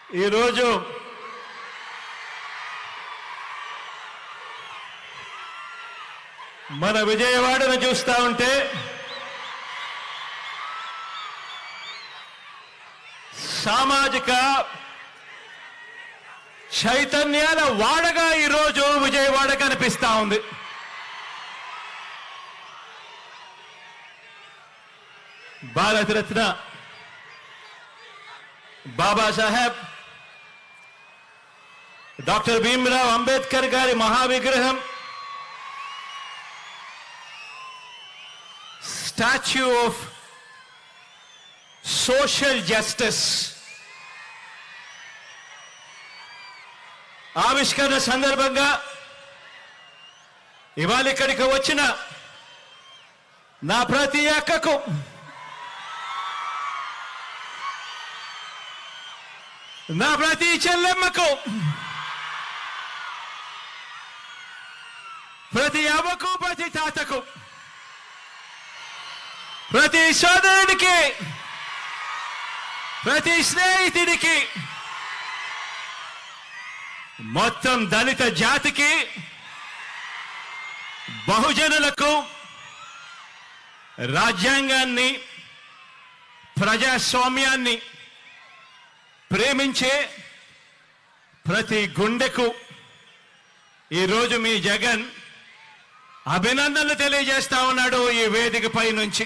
ఈరోజు మన విజయవాడను చూస్తా ఉంటే సామాజిక చైతన్యాల వాడగా ఈరోజు విజయవాడ కనిపిస్తా ఉంది. భారత రత్న బాబాసాహెబ్ డాక్టర్ భీమ్రావ్ అంబేద్కర్ గారి మహావిగ్రహం, స్టాచ్యూ ఆఫ్ సోషల్ జస్టిస్ ఆవిష్కరణ సందర్భంగా ఇవాళ ఇక్కడికి వచ్చిన నా ప్రతి అక్కకు, నా ప్రతి చెల్లెమ్మకు, ప్రతి అవ్వకు, ప్రతి తాతకు, ప్రతి సోదరుడికి, ప్రతి స్నేహితుడికి, మొత్తం దళిత జాతికి, బహుజనులకు రాజ్యాంగాన్ని, ప్రజాస్వామ్యాన్ని ప్రేమించే ప్రతి గుండెకు ఈరోజు మీ జగన్ అభినందనలు తెలియజేస్తా ఉన్నాడు ఈ వేదికపై నుంచి.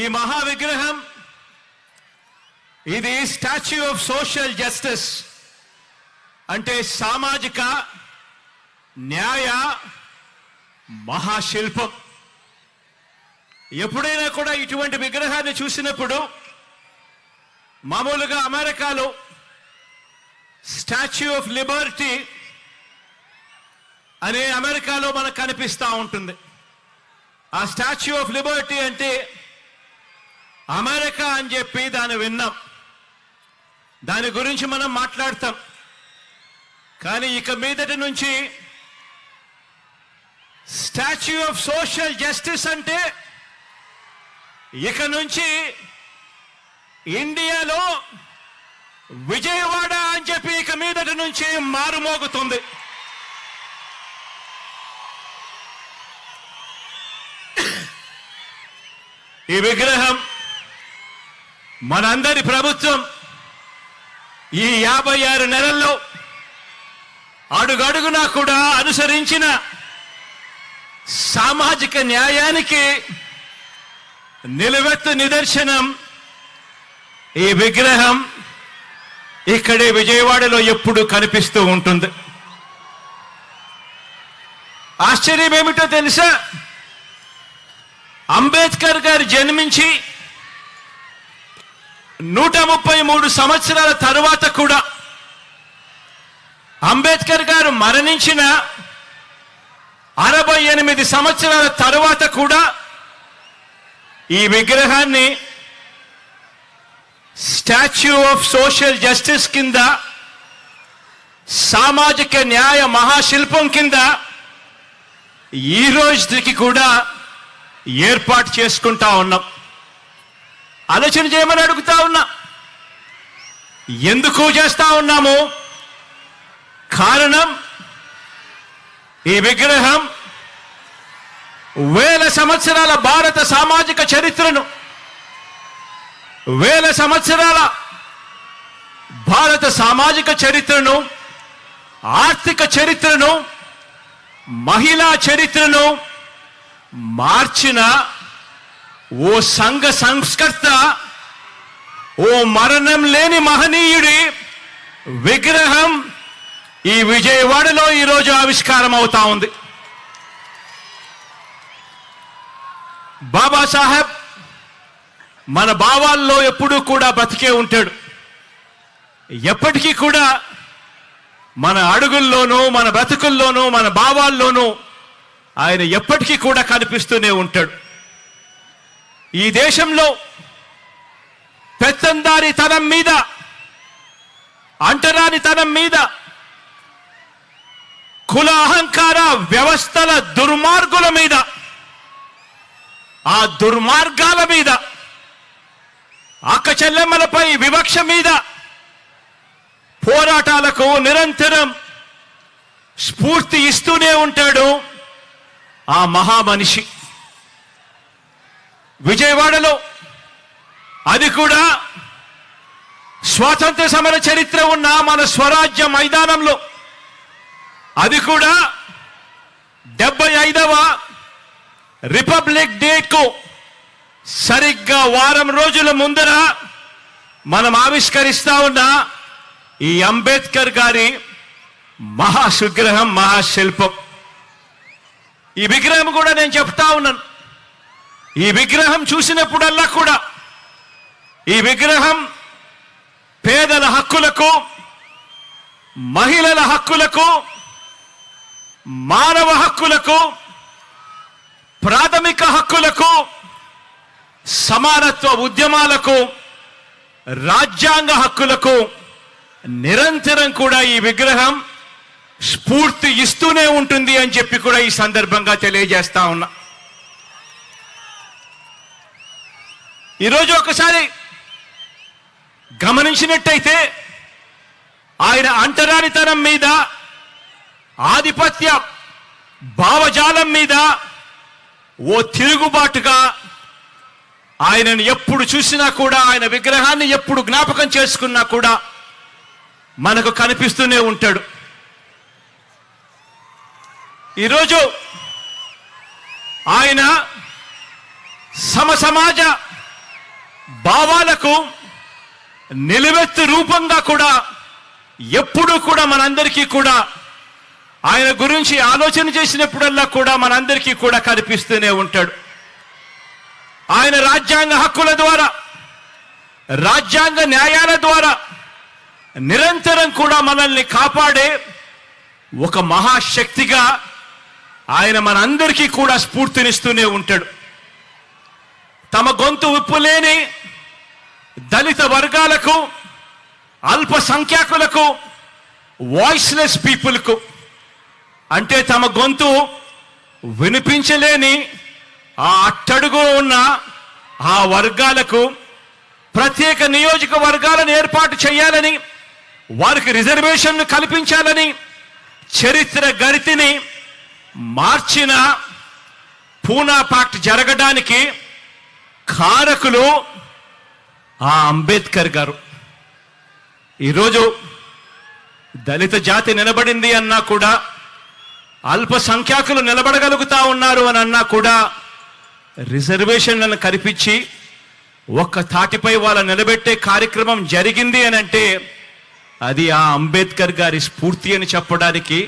ఈ మహావిగ్రహం, ఇది స్టాచ్యూ ఆఫ్ సోషల్ జస్టిస్ అంటే సామాజిక న్యాయ మహాశిల్పం. ఎప్పుడైనా కూడా ఇటువంటి విగ్రహాన్ని చూసినప్పుడు మామూలుగా అమెరికాలో స్టాచ్యూ ఆఫ్ లిబర్టీ అనే అమెరికాలో మనకు కనిపిస్తూ ఉంటుంది. ఆ స్టాచ్యూ ఆఫ్ లిబర్టీ అంటే అమెరికా అని చెప్పి దాన్ని విన్నాం, దాని గురించి మనం మాట్లాడతాం. కానీ ఇక మీదటి నుంచి స్టాచ్యూ ఆఫ్ సోషల్ జస్టిస్ అంటే ఇక నుంచి ఇండియాలో విజయవాడ అని చెప్పి ఇక మీదటి నుంచి మారుమోగుతుంది. ఈ విగ్రహం మనందరి ప్రభుత్వం ఈ 56 నెలల్లో అడుగడుగునా కూడా అనుసరించిన సామాజిక న్యాయానికి నిలువెత్తు నిదర్శనం ఈ విగ్రహం ఇక్కడే విజయవాడలో ఎప్పుడు కనిపిస్తూ ఉంటుంది. ఆశ్చర్యం ఏమిటో తెలుసా? అంబేద్కర్ గారు జన్మించి 133 సంవత్సరాల తరువాత కూడా, అంబేద్కర్ గారు మరణించిన 68 సంవత్సరాల తరువాత కూడా ఈ విగ్రహాన్ని స్టాచ్యూ ఆఫ్ సోషల్ జస్టిస్ కింద, సామాజిక న్యాయ మహాశిల్పం కింద ఈ రోజుకి కూడా ఏర్పాటు చేసుకుంటా ఉన్నాం. ఆలోచన చేయమని అడుగుతా ఉన్నా. ఎందుకు చేస్తా ఉన్నాము? కారణం, ఈ విగ్రహం వేల సంవత్సరాల భారత సామాజిక చరిత్రను, వేల సంవత్సరాల భారత సామాజిక చరిత్రను, ఆర్థిక చరిత్రను, మహిళా చరిత్రను మార్చిన ఓ సంఘ సంస్కర్త, ఓ మరణం లేని మహనీయుడి విగ్రహం ఈ విజయవాడలో ఈరోజు ఆవిష్కారం అవుతా ఉంది. బాబాసాహెబ్ మన భావాల్లో ఎప్పుడూ కూడా బతికే ఉంటాడు. ఎప్పటికీ కూడా మన అడుగుల్లోనూ, మన బ్రతుకుల్లోనూ, మన భావాల్లోనూ ఆయన ఎప్పటికీ కూడా కనిపిస్తూనే ఉంటాడు. ఈ దేశంలో పెత్తందారితనం మీద, అంటరానితనం మీద, కుల అహంకార వ్యవస్థల దుర్మార్గుల మీద, ఆ దుర్మార్గాల మీద చెల్లెమ్మలపై వివక్ష మీద పోరాటాలకు నిరంతరం స్ఫూర్తి ఇస్తూనే ఉంటాడు ఆ మహామనిషి. విజయవాడలో, అది కూడా స్వాతంత్ర సమర చరిత్ర ఉన్న మన స్వరాజ్య మైదానంలో, అది కూడా 75వ రిపబ్లిక్ డేకు సరిగ్గా వారం రోజుల ముందర మనం ఆవిష్కరిస్తా ఉన్న ఈ అంబేద్కర్ గారి మహాసుగ్రహం, మహాశిల్పం. ఈ విగ్రహం కూడా నేను చెప్తా ఉన్నాను, ఈ విగ్రహం చూసినప్పుడల్లా కూడా ఈ విగ్రహం పేదల హక్కులకు, మహిళల హక్కులకు, మానవ హక్కులకు, ప్రాథమిక హక్కులకు, సమానత్వ ఉద్యమాలకు, రాజ్యాంగ హక్కులకు నిరంతరం కూడా ఈ విగ్రహం స్ఫూర్తి ఇస్తూనే ఉంటుంది అని చెప్పి కూడా ఈ సందర్భంగా తెలియజేస్తా ఉన్నా. ఈరోజు ఒకసారి గమనించినట్టయితే ఆయన అంటరానితనం మీద, ఆధిపత్య భావజాలం మీద ఓ తిరుగుబాటుగా ఆయనను ఎప్పుడు చూసినా కూడా, ఆయన విగ్రహాన్ని ఎప్పుడు జ్ఞాపకం చేసుకున్నా కూడా మనకు కనిపిస్తూనే ఉంటాడు. ఈరోజు ఆయన సమసమాజ భావాలకు నిలువెత్తు రూపంగా కూడా ఎప్పుడూ కూడా మనందరికీ కూడా ఆయన గురించి ఆలోచన చేసినప్పుడల్లా కూడా మనందరికీ కూడా కనిపిస్తూనే ఉంటాడు. ఆయన రాజ్యాంగ హక్కుల ద్వారా, రాజ్యాంగ న్యాయాల ద్వారా నిరంతరం కూడా మనల్ని కాపాడే ఒక మహాశక్తిగా ఆయన మనందరికీ కూడా స్ఫూర్తినిస్తూనే ఉంటాడు. తమ గొంతు విప్పులేని దళిత వర్గాలకు, అల్పసంఖ్యాకులకు, వాయిస్లెస్ పీపుల్కు, అంటే తమ గొంతు వినిపించలేని ఆ అట్టడుగు ఉన్న ఆ వర్గాలకు ప్రత్యేక నియోజకవర్గాలను ఏర్పాటు చేయాలని, వారికి రిజర్వేషన్లు కల్పించాలని చరిత్ర గరితిని మార్చిన పూనా పాక్ట్ జరగడానికి కారకులు ఆ అంబేద్కర్ గారు. ఈరోజు దళిత జాతి నిలబడింది అన్నా కూడా, అల్పసంఖ్యాకులు నిలబడగలుగుతా ఉన్నారు అని అన్నా కూడా, రిజర్వేషన్లను కల్పించి ఒక్క తాటిపై వాళ్ళ నిలబెట్టే కార్యక్రమం జరిగింది అని అంటే అది ఆ అంబేద్కర్ గారి స్ఫూర్తి అని చెప్పడానికి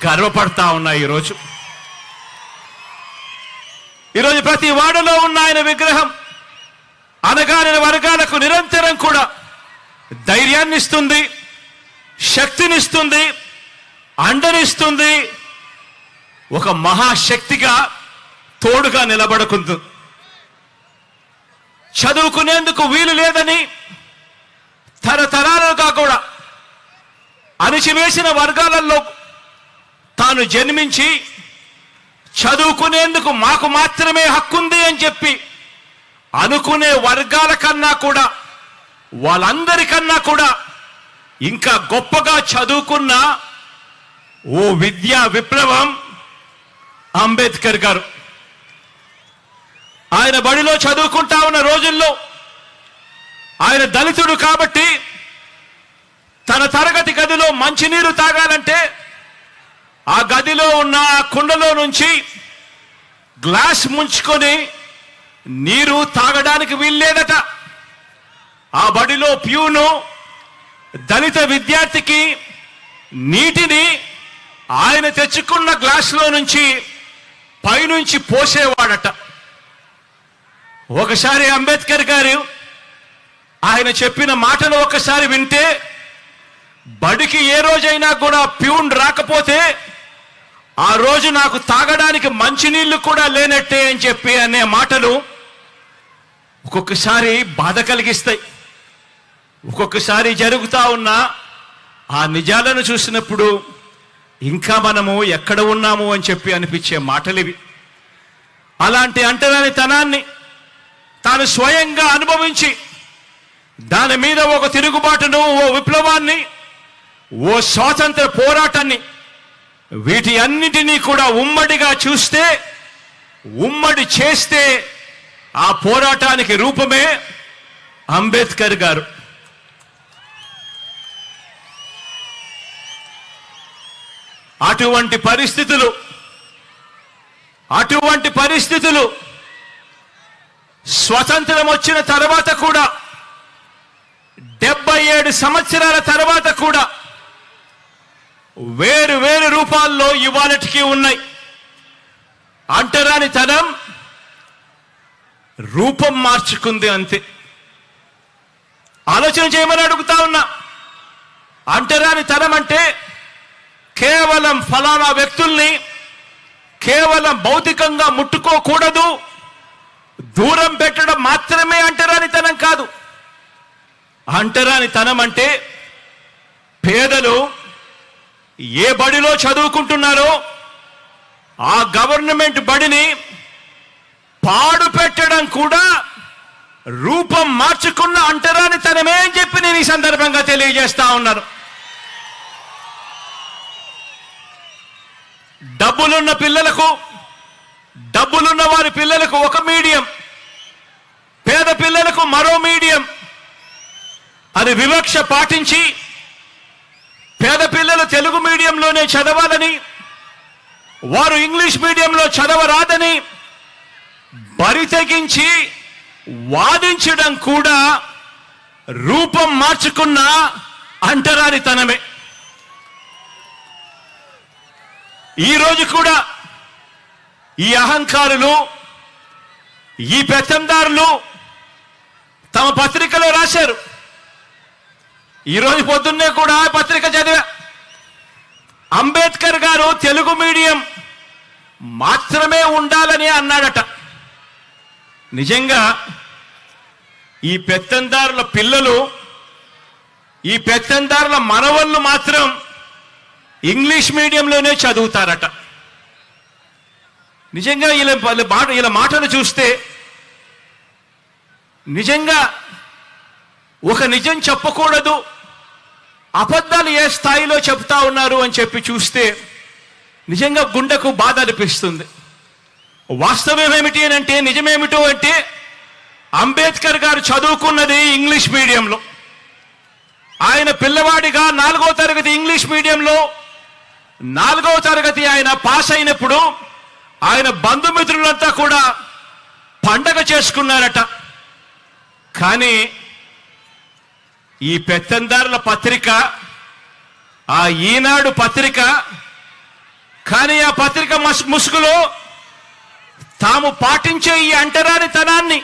గర్వపడతా ఉన్నా. ఈరోజు ప్రతి వాడలో ఉన్న ఆయన విగ్రహం అణగారిన వర్గాలకు నిరంతరం కూడా ధైర్యాన్ని ఇస్తుంది, శక్తినిస్తుంది, అండనిస్తుంది, ఒక మహాశక్తిగా తోడుగా నిలబడుకుంటుంది. చదువుకునేందుకు వీలు లేదని తరతరాలుగా కూడా అణిచివేసిన వర్గాలలో తాను జన్మించి చదువుకునేందుకు మాకు మాత్రమే హక్కుంది అని చెప్పి అనుకునే వర్గాల కన్నా కూడా, వాళ్ళందరికన్నా కూడా ఇంకా గొప్పగా చదువుకున్న ఓ విద్యా విప్లవం అంబేద్కర్ గారు. ఆయన బడిలో చదువుకుంటా ఉన్న రోజుల్లో ఆయన దళితుడు కాబట్టి తన తరగతి గదిలో మంచినీరు తాగాలంటే ఆ గదిలో ఉన్న కుండలో నుంచి గ్లాస్ ముంచుకొని నీరు తాగడానికి వీల్లేదట. ఆ బడిలో ప్యూను దళిత విద్యార్థికి నీటిని ఆయన తెచ్చుకున్న గ్లాసులో నుంచి పైనుంచి పోసేవాడట. ఒకసారి అంబేద్కర్ గారు ఆయన చెప్పిన మాటలు ఒకసారి వింటే, బడికి ఏ రోజైనా కూడా ప్యూన్ రాకపోతే ఆ రోజు నాకు తాగడానికి మంచినీళ్లు కూడా లేనట్టే అని చెప్పి అనే మాటలు ఒక్కొక్కసారి బాధ కలిగిస్తాయి. ఒక్కొక్కసారి జరుగుతా ఉన్న ఆ నిజాలను చూసినప్పుడు ఇంకా మనము ఎక్కడ ఉన్నాము అని చెప్పి అనిపించే మాటలు ఇవి. అలాంటి అంటరానితనాన్ని తాను స్వయంగా అనుభవించి దాని మీద ఒక తిరుగుబాటును, ఓ విప్లవాన్ని, ఓ స్వాతంత్ర పోరాటాన్ని, వీటి అన్నిటినీ కూడా ఉమ్మడిగా చూస్తే, ఉమ్మడి చేస్తే ఆ పోరాటానికి రూపమే అంబేద్కర్ గారు. అటువంటి పరిస్థితులు స్వతంత్రం వచ్చిన తర్వాత కూడా 77 సంవత్సరాల తర్వాత కూడా వేరు వేరు రూపాల్లో ఇవాళటికి ఉన్నాయి. అంటరానితనం రూపం మార్చుకుంది అంతే. ఆలోచన చేయమని అడుగుతా ఉన్నా. అంటరానితనం అంటే కేవలం ఫలానా వ్యక్తుల్ని కేవలం భౌతికంగా ముట్టుకోకూడదు, దూరం పెట్టడం మాత్రమే అంటరానితనం కాదు. అంటరానితనం అంటే పేదలు ఏ బడిలో చదువుకుంటున్నారో ఆ గవర్నమెంట్ బడిని పాడు పెట్టడం కూడా రూపం మార్చుకున్న అంటరానితనమే అని చెప్పి నేను ఈ సందర్భంగా తెలియజేస్తా ఉన్నాను. డబ్బులున్న వారి పిల్లలకు ఒక మీడియం, పేద పిల్లలకు మరో మీడియం అని వివక్ష పాటించి పేద పిల్లలు తెలుగు మీడియంలోనే చదవాలని, వారు ఇంగ్లీష్ మీడియంలో చదవరాదని బరి తెగించి వాదించడం కూడా రూపం మార్చుకున్న అంటరానితనమే. ఈరోజు కూడా ఈ అహంకారులు, ఈ పెత్తందారులు తమ పత్రికలో రాశారు. ఈరోజు పొద్దున్నే కూడా పత్రిక చదివా. అంబేద్కర్ గారు తెలుగు మీడియం మాత్రమే ఉండాలని అన్నాడట. నిజంగా ఈ పెత్తందారుల పిల్లలు, ఈ పెత్తందారుల మనవళ్ళు మాత్రం ఇంగ్లీష్ మీడియంలోనే చదువుతారట. నిజంగా ఇలా మాటలు చూస్తే నిజంగా ఒక నిజం చెప్పకూడదు, అబద్ధాలు ఏ స్థాయిలో చెప్తా ఉన్నారు అని చెప్పి చూస్తే నిజంగా గుండెకు బాధ అనిపిస్తుంది. వాస్తవం ఏమిటి అని అంటే, నిజమేమిటో అంటే, అంబేద్కర్ గారు చదువుకున్నది ఇంగ్లీష్ మీడియంలో. ఆయన పిల్లవాడిగా 4వ తరగతి ఇంగ్లీష్ మీడియంలో 4వ తరగతి ఆయన పాస్ అయినప్పుడు ఆయన బంధుమిత్రులంతా కూడా పండగ చేసుకున్నారట. కానీ ఈ పెత్తందారుల పత్రిక, ఆ ఈనాడు పత్రిక, కానీ ఆ పత్రిక ముసుగులో తాము పాటించే ఈ అంటరానితనాన్ని,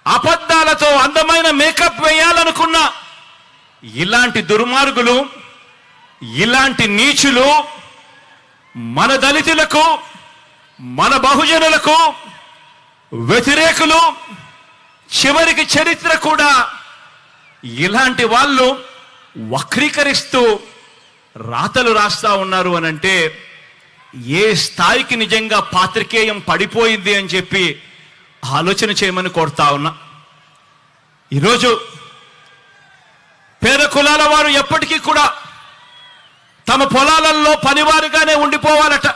అబద్ధాలతో అందమైన మేకప్ వేయాలనుకున్న ఇలాంటి దుర్మార్గులు, ఇలాంటి నీచులు మన దళితులకు, మన బహుజనులకు వ్యతిరేకులు, చివరికి చరిత్ర కూడా ఇలాంటి వాళ్ళు వక్రీకరిస్తూ రాతలు రాస్తా ఉన్నారు అనంటే ఏ స్థాయికి నిజంగా పాత్రికేయం పడిపోయింది అని చెప్పి ఆలోచన చేయమని కోరుతా ఉన్నా. ఈరోజు పేద కులాల వారు ఎప్పటికీ కూడా తమ పొలాలలో పనివారుగానే ఉండిపోవాలట.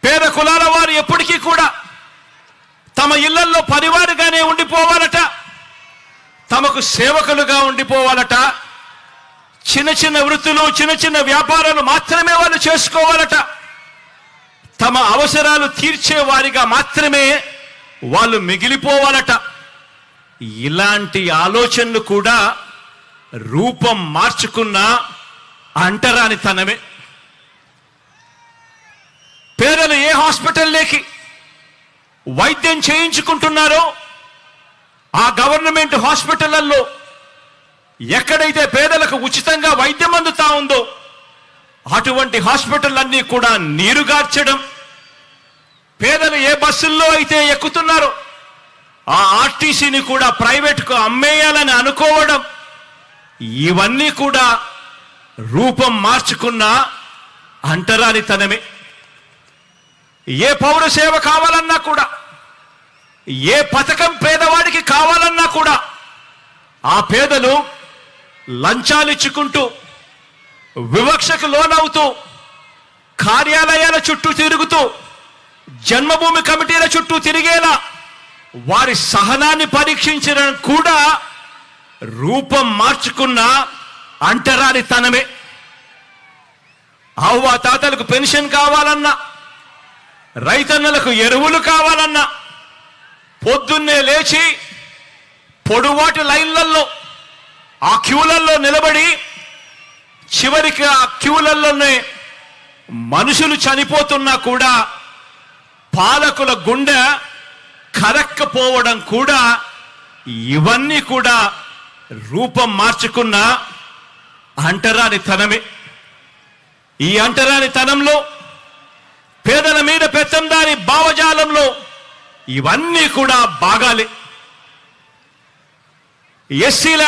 పేద కులాల వారు ఎప్పటికీ కూడా తమ ఇళ్లలో పనివారుగానే ఉండిపోవాలట. తమకు సేవకులుగా ఉండిపోవాలట. చిన్న చిన్న వృత్తులు, చిన్న చిన్న వ్యాపారాలు మాత్రమే వాళ్ళు చేసుకోవాలట. తమ అవసరాలు తీర్చే వారిగా మాత్రమే వాళ్ళు మిగిలిపోవాలట. ఇలాంటి ఆలోచనలు కూడా రూపం మార్చుకున్న అంటరానితనమే. పేదలు ఏ హాస్పిటల్లోకి వైద్యం చేయించుకుంటున్నారో ఆ గవర్నమెంట్ హాస్పిటళ్లలో ఎక్కడైతే పేదలకు ఉచితంగా వైద్యం అందుతా ఉందో అటువంటి హాస్పిటల్ కూడా నీరుగార్చడం, పేదలు ఏ బస్సుల్లో అయితే ఎక్కుతున్నారో ఆ ఆర్టీసీని కూడా ప్రైవేట్కు అమ్మేయాలని అనుకోవడం, ఇవన్నీ కూడా రూపం మార్చుకున్న అంటరానితనమే. ఏ పౌర సేవ కావాలన్నా కూడా, ఏ పథకం పేదవాడికి కావాలన్నా కూడా ఆ పేదలు లంచాలు ఇచ్చుకుంటూ వివక్షకు లోనవుతూ కార్యాలయాల చుట్టూ తిరుగుతూ జన్మభూమి కమిటీల చుట్టూ తిరిగేలా వారి సహనాన్ని పరీక్షించడం కూడా రూపం మార్చుకున్న అంటరానితనమే. అవ్వ తాతలకు పెన్షన్ కావాలన్నా, రైతన్నలకు ఎరువులు కావాలన్నా పొద్దున్నే లేచి పొడువాటి లైన్లలో ఆ క్యూలల్లో నిలబడి చివరికి ఆ క్యూలలోనే మనుషులు చనిపోతున్నా కూడా పాలకుల గుండె కరక్కపోవడం కూడా ఇవన్నీ కూడా రూపం మార్చుకున్న అంటరానితనమే. ఈ అంటరానితనంలో పేదల మీద పెత్తందారి భావజాలంలో ఇవన్నీ కూడా భాగాలే. ఎస్సీల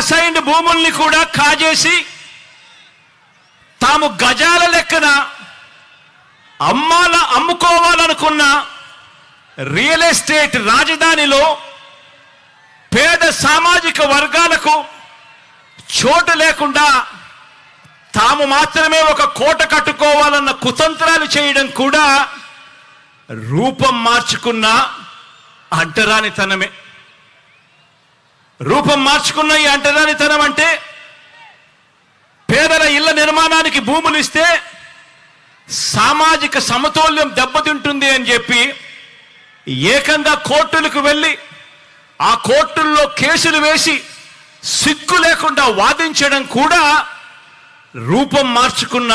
అసైన్డ్ భూముల్ని కూడా కాజేసి తాము గజాల లెక్కన అమ్ముకోవాలనుకున్న రియల్ ఎస్టేట్ రాజధానిలో పేద సామాజిక వర్గాలకు చోటు లేకుండా తాము మాత్రమే ఒక కోట కట్టుకోవాలన్న కుతంత్రాలు చేయడం కూడా రూపం మార్చుకున్న అంటరానితనమే. రూపం మార్చుకున్న ఈ అంటరానితనం అంటే పేదల ఇళ్ల నిర్మాణానికి భూములు ఇస్తే సామాజిక సమతౌల్యం దెబ్బతింటుంది అని చెప్పి ఏకంగా కోర్టులకు వెళ్ళి ఆ కోర్టుల్లో కేసులు వేసి సిగ్గు లేకుండా వాదించడం కూడా రూపం మార్చుకున్న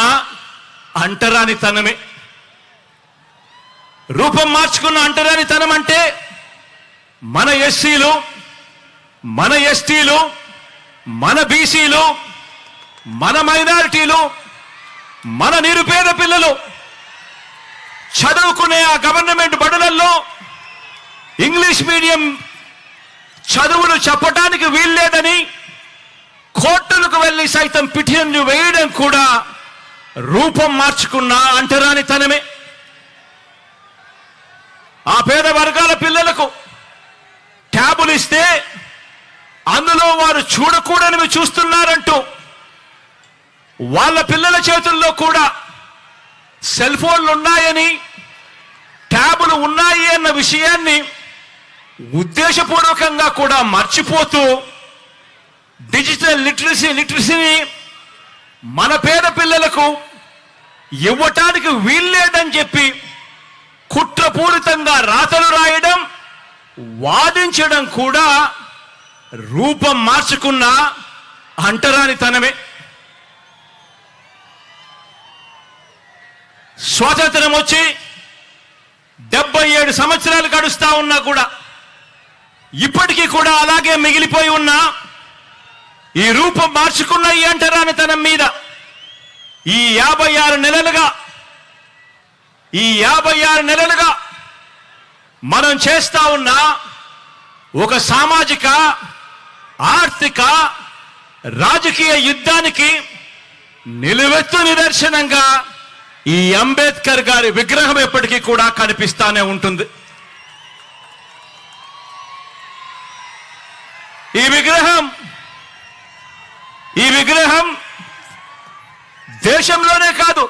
అంటరానితనమే. రూపం మార్చుకున్న అంటరానితనం అంటే మన ఎస్సీలు, మన ఎస్టీలు, మన బీసీలు, మన మైనారిటీలు, మన నిరుపేద పిల్లలు చదువుకునే ఆ గవర్నమెంట్ బడులలో ఇంగ్లీష్ మీడియం చదువులు చెప్పడానికి వీల్లేదని కోర్టులకు వెళ్ళి సైతం పిటిషన్లు వేయడం కూడా రూపం మార్చుకున్న అంటరానితనమే. ఆ పేద వర్గాల పిల్లలకు ట్యాబులు ఇస్తే అందులో వారు చూడకూడనివి చూస్తున్నారంటూ వాళ్ళ పిల్లల చేతుల్లో కూడా సెల్ ఫోన్లు ఉన్నాయని, ట్యాబులు ఉన్నాయి అన్న విషయాన్ని ఉద్దేశపూర్వకంగా కూడా మర్చిపోతూ డిజిటల్ లిటరసీని మన పేద పిల్లలకు ఇవ్వటానికి వీల్లేదని చెప్పి కుట్రపూరితంగా రాతలు రాయడం, వాదించడం కూడా రూపం మార్చుకున్న అంటరానితనమే. స్వాతంత్రం వచ్చి 77 సంవత్సరాలు గడుస్తా ఉన్నా కూడా ఇప్పటికీ కూడా అలాగే మిగిలిపోయి ఉన్న ఈ రూపం మార్చుకున్న ఈ అంటరానితనం మీద ఈ 56 నెలలుగా మనం చేస్తా ఉన్న ఒక సామాజిక, ఆర్థిక, రాజకీయ యుద్ధానికి నిలువెత్తు నిదర్శనంగా ఈ అంబేద్కర్ గారి విగ్రహం ఎప్పటికీ కూడా కనిపిస్తానే ఉంటుంది. ఈ విగ్రహం దేశంలోనే కాదు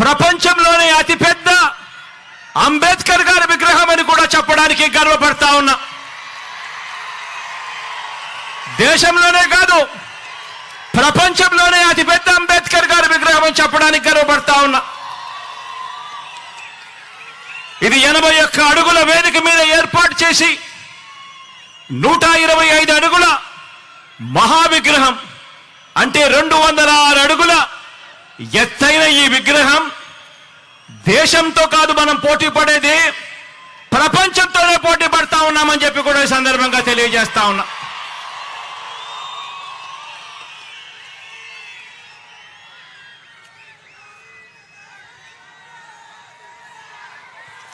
ప్రపంచంలోనే అతిపెద్ద అంబేద్కర్ గారి విగ్రహం అని కూడా చెప్పడానికి గర్వపడతా ఉన్నా. దేశంలోనే కాదు ప్రపంచంలోనే అతిపెద్ద అంబేద్కర్ గారి విగ్రహం అని చెప్పడానికి గర్వపడతా ఉన్నా. ఇది 81 అడుగుల వేదిక మీద ఏర్పాటు చేసి 125 అడుగుల మహావిగ్రహం అంటే 206 అడుగుల ఎత్తైన ఈ విగ్రహం దేశంతో కాదు మనం పోటీ పడేది, ప్రపంచంతోనే పోటీ పడతా ఉన్నామని చెప్పి కూడా ఈ సందర్భంగా తెలియజేస్తా ఉన్నా.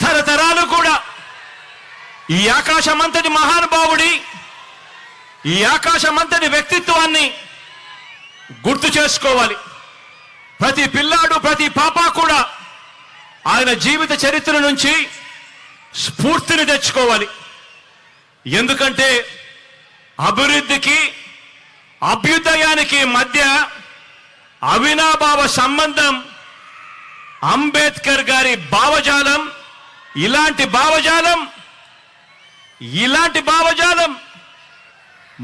తరతరాలు కూడా ఈ ఆకాశమంతటి మహానుభావుడి, ఈ ఆకాశమంతటి వ్యక్తిత్వాన్ని గుర్తు చేసుకోవాలి. ప్రతి పిల్లాడు, ప్రతి పాప కూడా ఆయన జీవిత చరిత్ర నుంచి స్ఫూర్తిని తెచ్చుకోవాలి. ఎందుకంటే అభివృద్ధికి అభ్యుదయానికి మధ్య అవినాభావ సంబంధం అంబేద్కర్ గారి భావజాలం. ఇలాంటి భావజాలం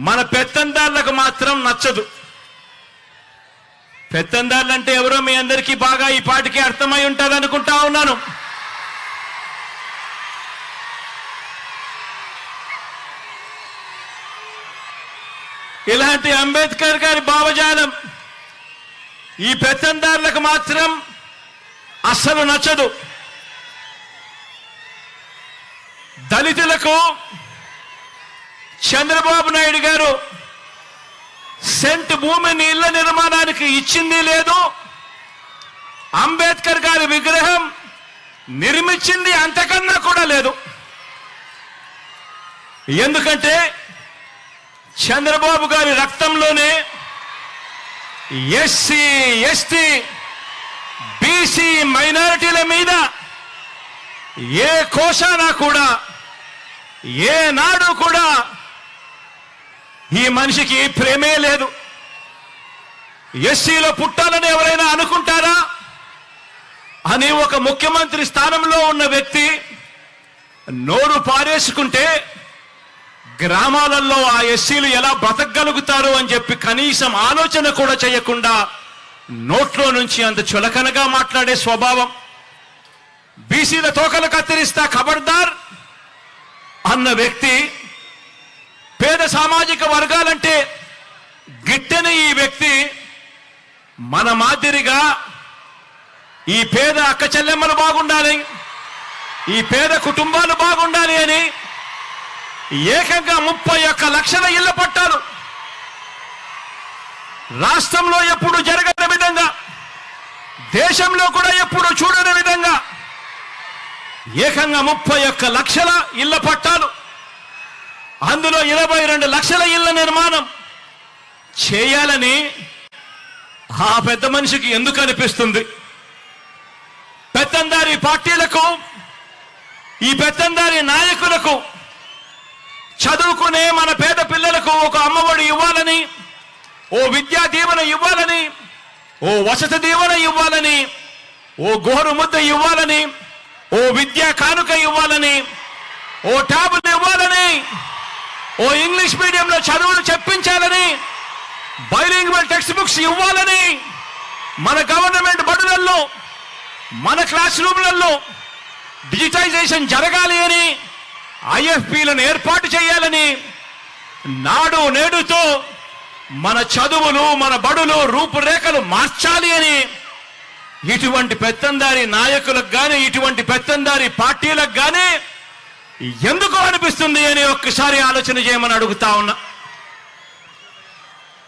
మన పెత్తందారులకు మాత్రం నచ్చదు. పెత్తందారులు అంటే ఎవరో మీ అందరికీ బాగా ఈ పాటికి అర్థమై ఉంటుంది అనుకుంటా ఉన్నాను. ఇలాంటి అంబేద్కర్ గారి భావజాలం ఈ పెత్తందారులకు మాత్రం అస్సలు నచ్చదు. దళితులకు చంద్రబాబు నాయుడు గారు సెంట్ భూమిని ఇళ్ల నిర్మాణానికి ఇచ్చింది లేదు, అంబేద్కర్ గారి విగ్రహం నిర్మించింది అంతకన్నా కూడా లేదు. ఎందుకంటే చంద్రబాబు గారి రక్తంలోనే ఎస్సీ, ఎస్టీ, బీసీ మైనారిటీల మీద ఏ కోశానా కూడా ఏనాడు కూడా ఈ మనిషికి ప్రేమే లేదు. ఎస్సీలో పుట్టాలని ఎవరైనా అనుకుంటారా అని ఒక ముఖ్యమంత్రి స్థానంలో ఉన్న వ్యక్తి నోరు పారేసుకుంటే గ్రామాలలో ఆ ఎస్సీలు ఎలా బ్రతకగలుగుతారు అని చెప్పి కనీసం ఆలోచన కూడా చేయకుండా నోట్లో నుంచి అంత చులకనగా మాట్లాడే స్వభావం. బీసీల తోకలు కత్తిరిస్తా ఖబర్దార్ అన్న వ్యక్తి, పేద సామాజిక వర్గాలంటే గిట్టని ఈ వ్యక్తి మన మాదిరిగా ఈ పేద అక్క చెల్లెమ్మలు బాగుండాలి, ఈ పేద కుటుంబాలు బాగుండాలి అని ఏకంగా 31 లక్షల ఇళ్ల పట్టాలు రాష్ట్రంలో ఎప్పుడు జరగని విధంగా, దేశంలో కూడా ఎప్పుడు చూడని విధంగా ఏకంగా 31 లక్షల ఇళ్ల పట్టాలు, అందులో 22 లక్షల ఇళ్ల నిర్మాణం చేయాలని ఆ పెద్ద మనిషికి ఎందుకు అనిపిస్తుంది? పెత్తందారి పార్టీలకు, ఈ పెత్తందారి నాయకులకు చదువుకునే మన పేద పిల్లలకు ఒక అమ్మఒడి ఇవ్వాలని, ఓ విద్యా దీవెన ఇవ్వాలని, ఓ వసతి దీవెన ఇవ్వాలని, ఓ గోరు ముద్ద ఇవ్వాలని, ఓ విద్యా కానుక ఇవ్వాలని, ఓ ట్యాబులు ఇవ్వాలని, ఓ ఇంగ్లీష్ మీడియంలో చదువులు చెప్పించాలని, బైలింగ్వల్ టెక్స్ట్ బుక్స్ ఇవ్వాలని, మన గవర్నమెంట్ బడులలో మన క్లాస్ రూమ్లలో డిజిటైజేషన్ జరగాలి అని, ఐఎఫ్పీలను ఏర్పాటు చేయాలని, నాడు నేడుతో మన చదువులు మన బడులు రూపురేఖలు మార్చాలి అని ఇటువంటి పెత్తందారి నాయకులకు కానీ, ఇటువంటి పెత్తందారి పార్టీలకు కానీ ఎందుకు అనిపిస్తుంది అని ఒక్కసారి ఆలోచన చేయమని అడుగుతా ఉన్నా.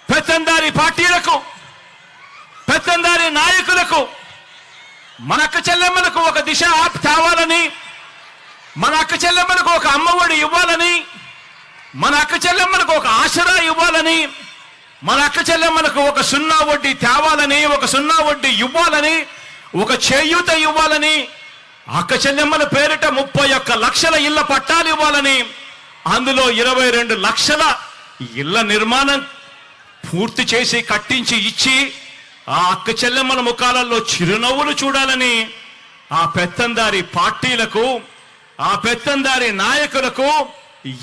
పెత్తందారి పార్టీలకు, పెత్తందారి నాయకులకు మన అక్క చెల్లెమ్మలకు ఒక దిశ తేవాలని, మన అక్క చెల్లెమ్మలకు ఒక అమ్మఒడి ఇవ్వాలని, మన అక్క చెల్లెమ్మలకు ఒక ఆసరా ఇవ్వాలని, మన అక్క చెల్లెమ్మలకు ఒక 0 వడ్డీ తేవాలని, ఒక 0 వడ్డీ ఇవ్వాలని, ఒక చేయూత ఇవ్వాలని, అక్క చెల్లెమ్మల పేరిట 31 లక్షల ఇళ్ల పట్టాలు ఇవ్వాలని, అందులో 22 లక్షల ఇళ్ల నిర్మాణం పూర్తి చేసి కట్టించి ఇచ్చి ఆ అక్క చెల్లెమ్మల ముఖాలలో చిరునవ్వులు చూడాలని ఆ పెత్తందారి పార్టీలకు, ఆ పెత్తందారి నాయకులకు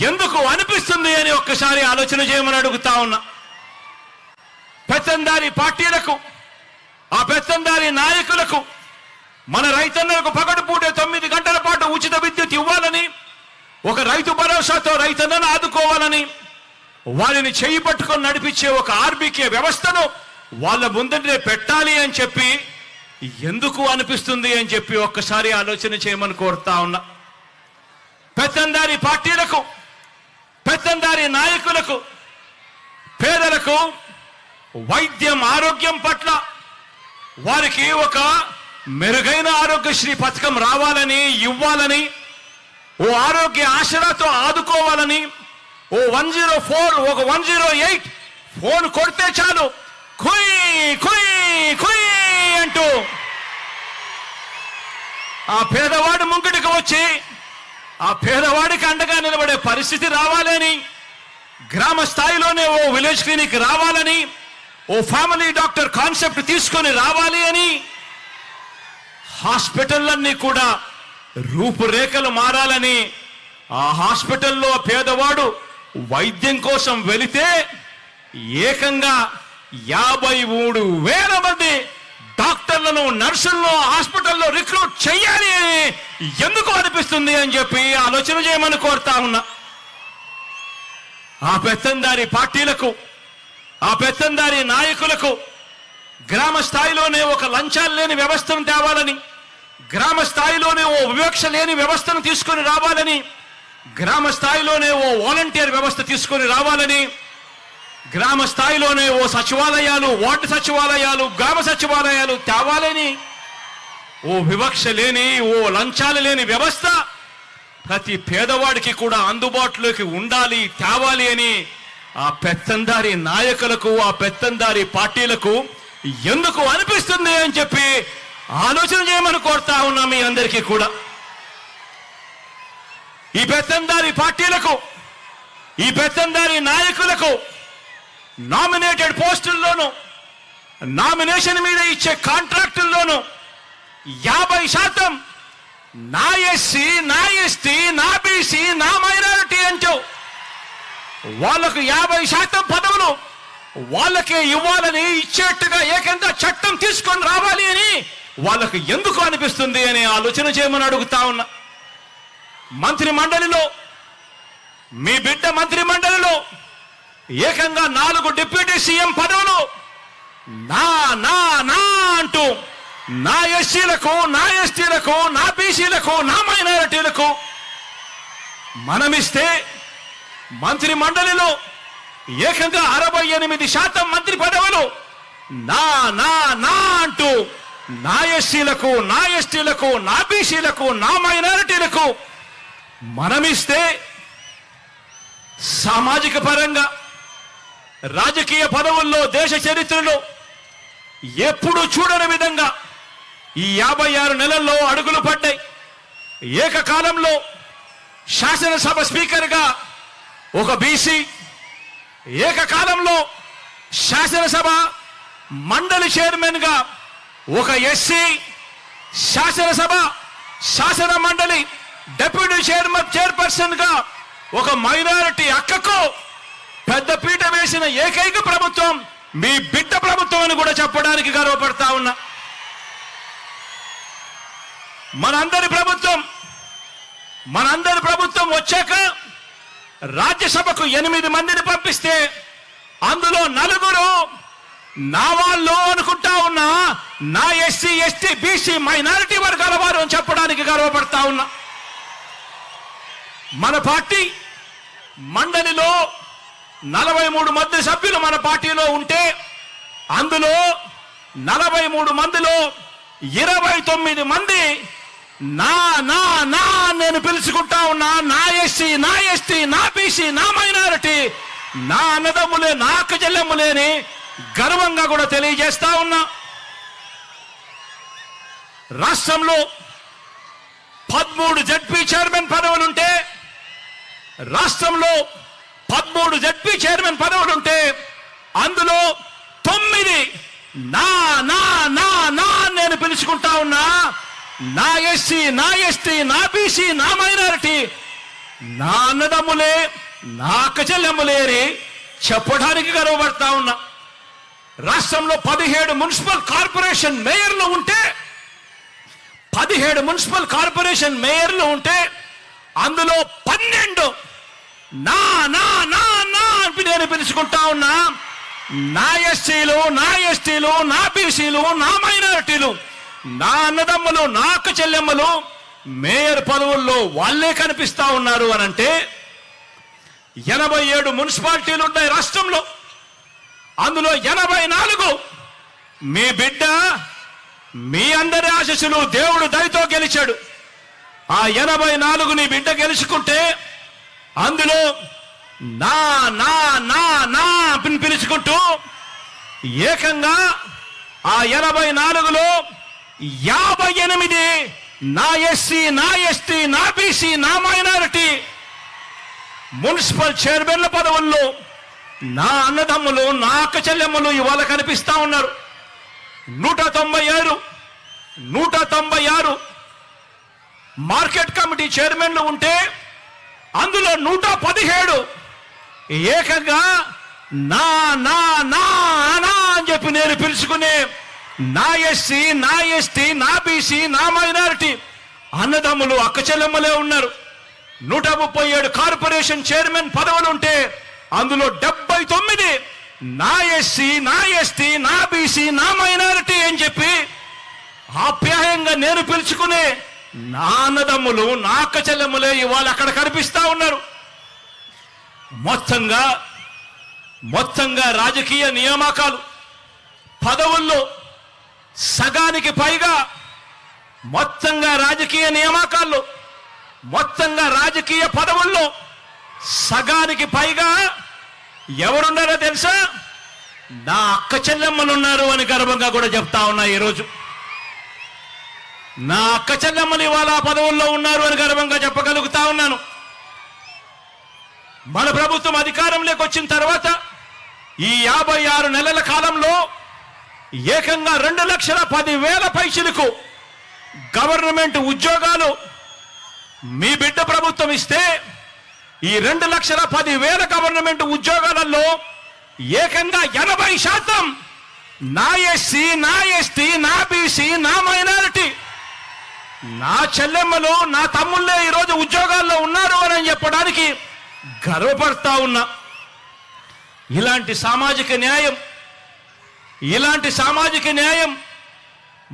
ఎందుకు అనిపిస్తుంది అని ఒక్కసారి ఆలోచన చేయమని అడుగుతా ఉన్నా. పెత్తందారి పార్టీలకు, ఆ పెత్తందారి నాయకులకు మన రైతన్నలకు పగటిపూట 9 గంటల పాటు ఉచిత విద్యుత్ ఇవ్వాలని, ఒక రైతు భరోసాతో రైతన్నను ఆదుకోవాలని, వారిని చేయి పట్టుకొని నడిపించే ఒక ఆర్బీకే వ్యవస్థను వాళ్ళ ముందరే పెట్టాలి అని చెప్పి ఎందుకు అనిపిస్తుంది అని చెప్పి ఒక్కసారి ఆలోచన చేయమని కోరుతా ఉన్నా. పెత్తందారి పార్టీలకు, పెత్తందారి నాయకులకు, పేదలకు వైద్యం ఆరోగ్యం పట్ల వారికి ఒక మెరుగైన ఆరోగ్యశ్రీ పథకం రావాలని, ఇవ్వాలని, ఓ ఆరోగ్య ఆసరాతో ఆదుకోవాలని, ఓ 104 ఒక 108 ఫోన్ కొడితే చాలు కుయ్ కుయ్ కుయ్ అంటూ ఆ పేదవాడి ముంగిటికి వచ్చి ఆ పేదవాడికి అండగా నిలబడే పరిస్థితి రావాలని, గ్రామ స్థాయిలోనే ఓ విలేజ్ క్లినిక్ రావాలని, ఓ ఫ్యామిలీ డాక్టర్ కాన్సెప్ట్ తీసుకొని రావాలి అని, హాస్పిటల్లన్నీ కూడా రూపురేఖలు మారాలని, ఆ హాస్పిటల్లో పేదవాడు వైద్యం కోసం వెళితే ఏకంగా 53,000 మంది డాక్టర్లను, నర్సులను హాస్పిటల్లో రిక్రూట్ చెయ్యాలి అని ఎందుకు అనిపిస్తుంది అని చెప్పి ఆలోచన చేయమని కోరుతా ఉన్నా. ఆ పెత్తందారి పార్టీలకు, ఆ పెత్తందారి నాయకులకు గ్రామ స్థాయిలోనే ఒక లంచాలు లేని వ్యవస్థను తేవాలని, గ్రామ స్థాయిలోనే ఓ వివక్ష లేని వ్యవస్థను తీసుకొని రావాలని, గ్రామ స్థాయిలోనే ఓ వాలంటీర్ వ్యవస్థ తీసుకొని రావాలని, గ్రామ స్థాయిలోనే ఓ సచివాలయాలు, వార్డు సచివాలయాలు, గ్రామ సచివాలయాలు తేవాలని, ఓ వివక్ష లేని, ఓ లంచాలు లేని వ్యవస్థ ప్రతి పేదవాడికి కూడా అందుబాటులోకి ఉండాలి, తేవాలి అని ఆ పెత్తందారి నాయకులకు, ఆ పెత్తందారి పార్టీలకు ఎందుకు అనిపిస్తుంది అని చెప్పి ఆలోచన చేయమని కోరుతా ఉన్నా మీ అందరికీ కూడా. ఈ పెత్తందారి పార్టీలకు, ఈ పెత్తందారి నాయకులకు నామినేటెడ్ పోస్టుల్లోనూ, నామినేషన్ మీద ఇచ్చే కాంట్రాక్టుల్లోనూ 50% నా ఎస్సీ, నా ఎస్టీ, నా బీసీ, నా మైనారిటీ అంటూ వాళ్లకు 50% పదవులు వాళ్ళకే ఇవ్వాలని, ఇచ్చేట్టుగా ఏకంగా చట్టం తీసుకొని రావాలి అని వాళ్ళకు ఎందుకు అనిపిస్తుంది అని ఆలోచన చేయమని అడుగుతా ఉన్నా. మంత్రి మండలిలో, మీ బిడ్డ మంత్రి మండలిలో ఏకంగా 4 డిప్యూటీ సీఎం పదవులు నా నా నా అంటూ నా ఎస్సీలకు, నా ఎస్టీలకు, నా బీసీలకు, నా మైనారిటీలకు మనమిస్తే మంత్రి మండలిలో ఏకంగా 68% మంత్రి పదవులు నా నా నా అంటూ నా ఎస్సీలకు, నా ఎస్టీలకు, నా బీసీలకు, నా మైనారిటీలకు మనమిస్తే సామాజిక పరంగా, రాజకీయ పదవుల్లో దేశ చరిత్రలో ఎప్పుడు చూడని విధంగా ఈ 56 నెలల్లో అడుగులు పడ్డాయి. ఏకకాలంలో శాసనసభ స్పీకర్గా ఒక బీసీ, ఏకకాలంలో శాసనసభ మండలి చైర్మన్గా ఒక ఎస్సీ, శాసనసభ శాసన మండలి డిప్యూటీ చైర్పర్సన్ గా ఒక మైనారిటీ అక్కకు పెద్దపీట వేసిన ఏకైక ప్రభుత్వం మీ బిడ్డ ప్రభుత్వం అని కూడా చెప్పడానికి గర్వపడతా ఉన్నా. మనందరి ప్రభుత్వం వచ్చాక రాజ్యసభకు 8 మందిని పంపిస్తే అందులో 4 నా వాళ్ళు అనుకుంటా ఉన్నా, నా ఎస్సీ, ఎస్టీ, బీసీ, మైనారిటీ వర్గాల వారు అని చెప్పడానికి గర్వపడతా ఉన్నా. మన పార్టీ మండలిలో 43 మంది సభ్యులు మన పార్టీలో ఉంటే అందులో 43 మందిలో 29 మంది నా నా నా నేను పిలుచుకుంటా ఉన్నా. నా ఎస్సీ, నా ఎస్టీ, నా బీసీ, నా మైనారిటీ, నా అన్నదమ్ములే, నా అక్క చెల్లెమ్ములేని గర్వంగా కూడా తెలియజేస్తా ఉన్నా. రాష్ట్రంలో 13 జడ్పీ చైర్మన్ పదవులుంటే, రాష్ట్రంలో 13 జడ్పీ చైర్మన్ పదవులుంటే అందులో 9 నా నా నా నా నేను పిలుచుకుంటా ఉన్నా. నా ఎస్సీ, నా ఎస్టీ, నా బీసీ, నా మైనారిటీ, నా అన్నదమ్ములే, నా అక్క చెల్లెమ్ములే అని చెప్పడానికి గర్వపడతా ఉన్నా. రాష్ట్రంలో 17 మున్సిపల్ కార్పొరేషన్ మేయర్లు ఉంటే, 17 మున్సిపల్ కార్పొరేషన్ మేయర్లు ఉంటే అందులో 12 నా నా నా నా అని నేను పిలుచుకుంటా ఉన్నా. నా ఎస్సీలు, నా ఎస్టీలు, నా బీసీలు, నా మైనారిటీలు, నా అన్నదమ్ములు, నా అక్క చెల్లెమ్మలు మేయర్ పదవుల్లో వాళ్ళే కనిపిస్తా ఉన్నారు అనంటే 87 మున్సిపాలిటీలు ఉన్నాయి రాష్ట్రంలో. అందులో 84 మీ బిడ్డ, మీ అందరి ఆశీస్సులు దేవుడు దయతో గెలిచాడు. ఆ 84 నీ బిడ్డ గెలుచుకుంటే అందులో నా నా నా నా పిలుచుకుంటూ ఏకంగా ఆ 84లో 58 నా ఎస్సీ, నా ఎస్టీ, నా బీసీ, నా మైనారిటీ మున్సిపల్ చైర్మన్ల పదవుల్లో నా అన్నదమ్ములు, నా అక్క చెల్లెమ్మలు ఇవాళ కనిపిస్తా ఉన్నారు. 196 మార్కెట్ కమిటీ చైర్మన్లు ఉంటే అందులో 117 ఏకంగా నా నా నా నా అని చెప్పి నేను పిలుచుకునే నా ఎస్సీ, నా ఎస్టీ, నా బీసీ, నా మైనారిటీ అన్నదమ్ములు, అక్క చెల్లెమ్మలే ఉన్నారు. 137 కార్పొరేషన్ చైర్మన్ పదవులు ఉంటే అందులో 79 నా ఎస్సీ, నా ఎస్టీ, నా బీసీ, నా మైనారిటీ అని చెప్పి ఆప్యాయంగా నేను పిలుచుకునే నా అన్నదమ్ములు, నా అక్క చెల్లెమ్మలే ఇవాళ అక్కడ కనిపిస్తా ఉన్నారు. మొత్తంగా రాజకీయ నియామకాలు పదవుల్లో సగానికి పైగా రాజకీయ పదవుల్లో సగానికి పైగా ఎవరున్నారో తెలుసా? నా అక్క చెల్లెమ్మలు ఉన్నారు అని గర్వంగా కూడా చెప్తా ఉన్నా. ఈరోజు నా అక్క చెల్లెమ్మలు ఇవాళ పదవుల్లో ఉన్నారు అని గర్వంగా చెప్పగలుగుతా ఉన్నాను. మన ప్రభుత్వం అధికారంలోకి వచ్చిన తర్వాత ఈ 56 నెలల కాలంలో ఏకంగా 2,10,000 పైచిలకు గవర్నమెంట్ ఉద్యోగాలు మీ బిడ్డ ప్రభుత్వం ఇస్తే ఈ 2,10,000 గవర్నమెంట్ ఉద్యోగాలలో ఏకంగా 80% నా ఎస్సీ, నా ఎస్టీ, నా బీసీ, నా మైనారిటీ, నా చెల్లెమ్మలు, నా తమ్ముళ్ళే ఈరోజు ఉద్యోగాల్లో ఉన్నారు అని చెప్పడానికి గర్వపడతా ఉన్నా. ఇలాంటి సామాజిక న్యాయం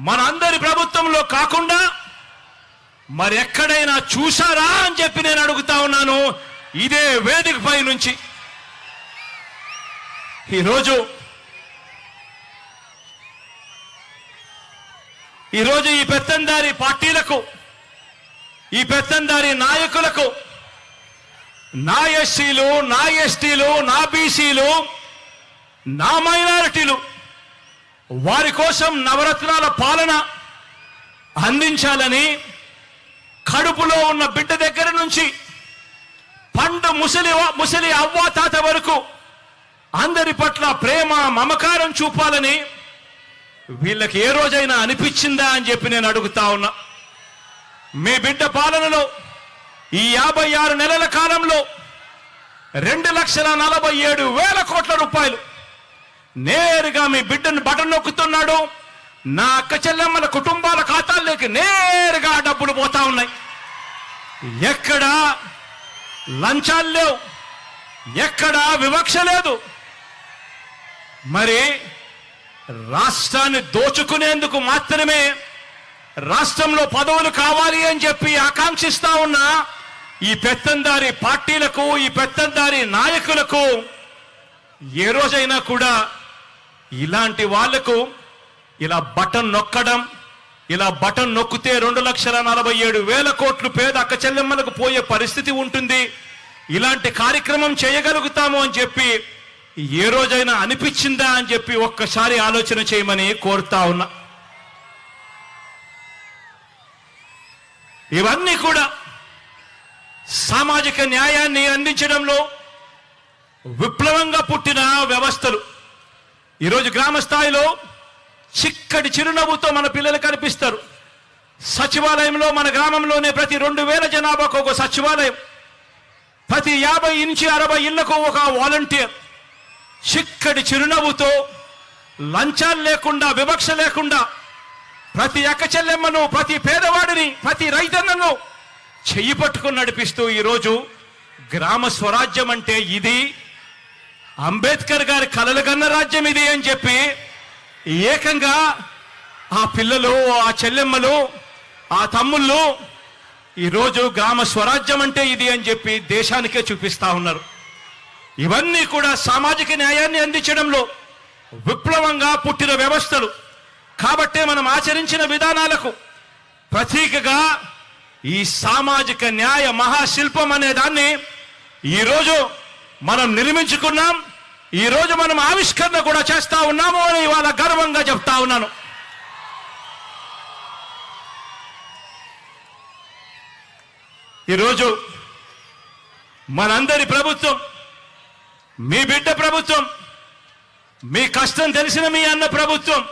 మనందరి ప్రభుత్వంలో కాకుండా మరెక్కడైనా చూసారా అని చెప్పి నేను అడుగుతా ఉన్నాను ఇదే వేదికపై నుంచి. ఈరోజు ఈ పెత్తందారి పార్టీలకు, ఈ పెత్తందారి నాయకులకు నా ఎస్సీలు, నా ఎస్టీలు, నా బీసీలు, నా మైనారిటీలు వారి కోసం నవరత్నాల పాలన అందించాలని కడుపులో ఉన్న బిడ్డ దగ్గర నుంచి పండు ముసలి అవ్వ తాత వరకు అందరి పట్ల ప్రేమ మమకారం చూపాలని వీళ్ళకి ఏ రోజైనా అనిపించిందా అని చెప్పి నేను అడుగుతా ఉన్నా. మీ బిడ్డ పాలనలో ఈ 56 నెలల కాలంలో 2,47,000 కోట్ల రూపాయలు నేరుగా మీ బిడ్డను బటన్ నొక్కుతున్నాడు. నా అక్క చెల్లెమ్మల కుటుంబాల ఖాతాల్లోకి నేరుగా డబ్బులు పోతా ఉన్నాయి. ఎక్కడా లంచాలు లేవు, ఎక్కడా వివక్ష లేదు. మరి రాష్ట్రాన్ని దోచుకునేందుకు మాత్రమే రాష్ట్రంలో పదవులు కావాలి అని చెప్పి ఆకాంక్షిస్తా ఉన్న ఈ పెత్తందారి పార్టీలకు, ఈ పెత్తందారి నాయకులకు ఏ రోజైనా కూడా ఇలాంటి వాళ్లకు ఇలా బటన్ నొక్కితే 2,47,000 కోట్లు పేద అక్క చెల్లెమ్మలకు పోయే పరిస్థితి ఉంటుంది. ఇలాంటి కార్యక్రమం చేయగలుగుతాము అని చెప్పి ఏ రోజైనా అనిపించిందా అని చెప్పి ఒక్కసారి ఆలోచన చేయమని కోరుతా ఉన్నా. ఇవన్నీ కూడా సామాజిక న్యాయాన్ని అందించడంలో విప్లవంగా పుట్టిన వ్యవస్థలు. ఈరోజు గ్రామ స్థాయిలో చిక్కటి చిరునవ్వుతో మన పిల్లలు కనిపిస్తారు. సచివాలయంలో మన గ్రామంలోనే ప్రతి 2,000 జనాభాకు ఒక సచివాలయం, ప్రతి 50 నుంచి 60 ఇళ్లకు ఒక వాలంటీర్. చిక్కటి చిరునవ్వుతో, లంచాలు లేకుండా, వివక్ష లేకుండా ప్రతి అక్క చెల్లెమ్మను, ప్రతి పేదవాడిని, ప్రతి రైతన్నను చెయ్యి పట్టుకుని నడిపిస్తూ ఈరోజు గ్రామ స్వరాజ్యం అంటే ఇది, అంబేద్కర్ గారి కలలు కన్న రాజ్యం ఇది అని చెప్పి ఏకంగా ఆ పిల్లలు, ఆ చెల్లెమ్మలు, ఆ తమ్ముళ్ళు ఈరోజు గ్రామ స్వరాజ్యం అంటే ఇది అని చెప్పి దేశానికే చూపిస్తా ఉన్నారు. ఇవన్నీ కూడా సామాజిక న్యాయాన్ని అందించడంలో విప్లవంగా పుట్టిన వ్యవస్థలు. కాబట్టే మనం ఆచరించిన విధానాలకు ప్రతీకగా ఈ సామాజిక న్యాయ మహాశిల్పం అనే దాన్ని ఈరోజు మనం నిర్మించుకున్నాం. ఈరోజు మనం ఆవిష్కరణ కూడా చేస్తా ఉన్నాము అని ఇవాళ గర్వంగా చెప్తా ఉన్నాను. ఈరోజు మనందరి ప్రభుత్వం, మీ బిడ్డ ప్రభుత్వం, మీ కష్టం తెలిసిన మీ అన్న ప్రభుత్వం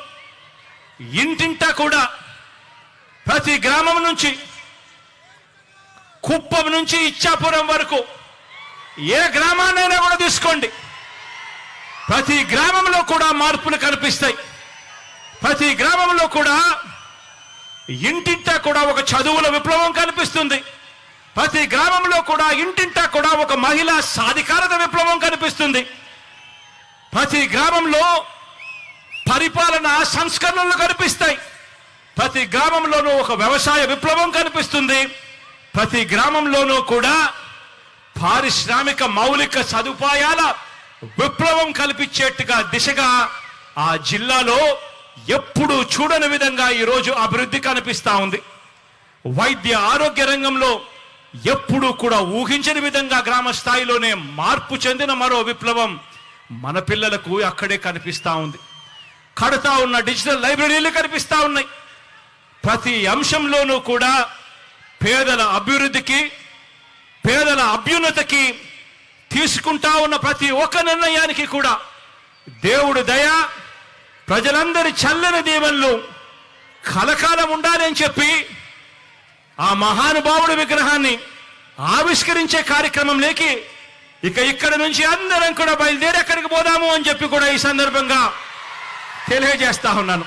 ఇంటింటా కూడా ప్రతి గ్రామం నుంచి కుప్పం నుంచి ఇచ్చాపురం వరకు ఏ గ్రామాన్నైనా కూడా తీసుకోండి, ప్రతి గ్రామంలో కూడా మార్పులు కనిపిస్తాయి. ప్రతి గ్రామంలో కూడా ఇంటింటా కూడా ఒక చదువుల విప్లవం కనిపిస్తుంది. ప్రతి గ్రామంలో కూడా ఇంటింటా కూడా ఒక మహిళా సాధికారత విప్లవం కనిపిస్తుంది. ప్రతి గ్రామంలో పరిపాలన సంస్కరణలు కనిపిస్తాయి. ప్రతి గ్రామంలోనూ ఒక వ్యవసాయ విప్లవం కనిపిస్తుంది. ప్రతి గ్రామంలోనూ కూడా పారిశ్రామిక మౌలిక సదుపాయాల విప్లవం కల్పించేట్టుగా దిశగా ఆ జిల్లాలో ఎప్పుడు చూడని విధంగా ఈరోజు అభివృద్ధి కనిపిస్తా ఉంది. వైద్య ఆరోగ్య రంగంలో ఎప్పుడూ కూడా ఊహించని విధంగా గ్రామ స్థాయిలోనే మార్పు చెందిన మరో విప్లవం మన పిల్లలకు అక్కడే కనిపిస్తా ఉంది. కడతా ఉన్న డిజిటల్ లైబ్రరీలు కనిపిస్తా ఉన్నాయి. ప్రతి అంశంలోనూ కూడా పేదల అభివృద్ధికి, పేదల అభ్యున్నతికి తీసుకుంటా ఉన్న ప్రతి ఒక్క నిర్ణయానికి కూడా దేవుడు దయ, ప్రజలందరి చల్లని దీవెనలు కలకాలం ఉండాలని చెప్పి ఆ మహానుభావుడి విగ్రహాన్ని ఆవిష్కరించే కార్యక్రమంలోకి ఇక్కడ నుంచి అందరం కూడా బయలుదేరి ఎక్కడికి పోదాము అని చెప్పి కూడా ఈ సందర్భంగా తెలియజేస్తా ఉన్నాను.